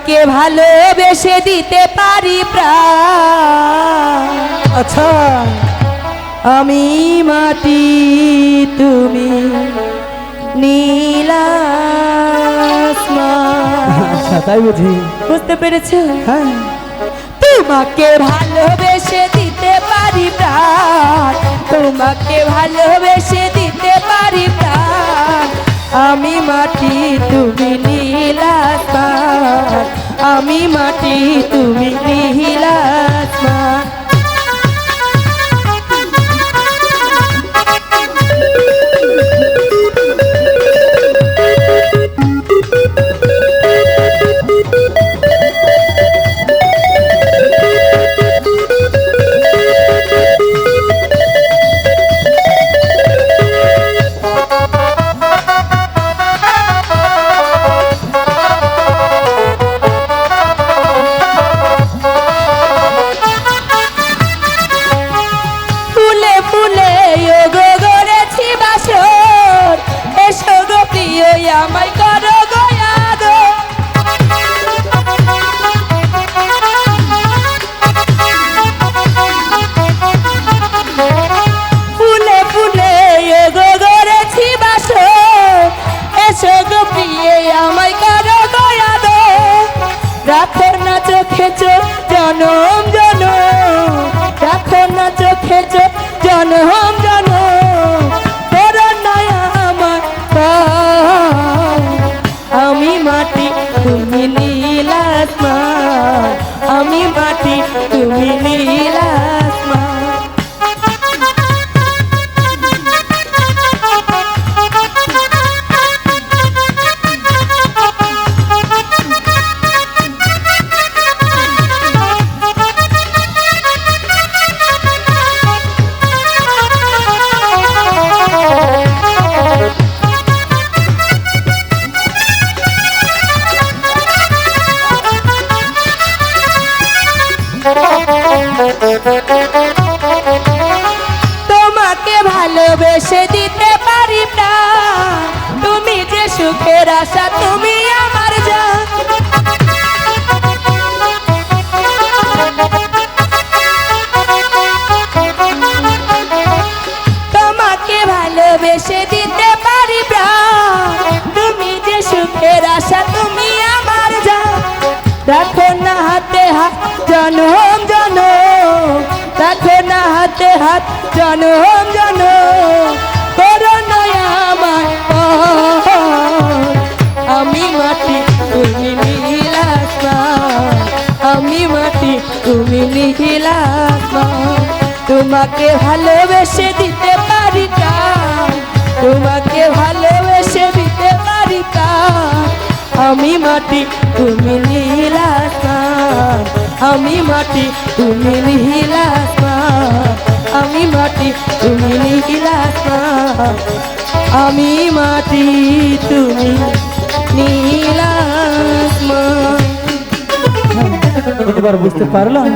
তোমাকে ভালোবেসে দিতে পারি প্রাণ। আচ্ছা আমি মাটি তুমি নীল আসমান। আচ্ছা তাই বুঝি। বুঝতে পেরেছো? হ্যাঁ তোমাকে ভালোবেসে দিতে পারি প্রাণ, তোমাকে ভালোবেসে দিতে পারি প্রাণ। আমি মাটি তুমি নীল আসমান, আমি মাটি তুমি নীল আসমান। আমায় করো গয়াদো, ফুলে ফুলে গো গড়েছি বাসো, এসো গো প্রিয়ে আমায় করো গয়াদো। রাখো না চোখে চোখ জনম জনম, রাখো না চোখে চোখ জনম জনম। করো নয়া আমার আমি মাটি তুমি নীল আসমান, আমি মাটি তুমি নীল আসমান। তোমাকে ভালোবেসে দিতে পারি প্রাণ, তুমি যে সুখের আশা তুমি আমার জান। তোমাকে ভালোবেসে দিতে পারি প্রাণ, তুমি যে সুখের আশা তুমি আমার জান। রাখো না হাতে হাত জনম জনম, রাখো না হাতে হাত জনম জনম। করো নয়া আমার আমি মাটি তুমি নীল আসমান, আমি মাটি তুমি নীল আসমান। তোমাকে ভালোবেসে দিতে পারি প্রাণ, তোমাকে ভালোবেসে দিতে পারি প্রাণ। আমি মাটি তুমি নীল আসমান, আমি মাটি তুমি নীল আসমান, আমি মাটি তুমি নীল আসমান, আমি মাটি তুমি নীল আসমান। এবার বুঝতে পারলাম।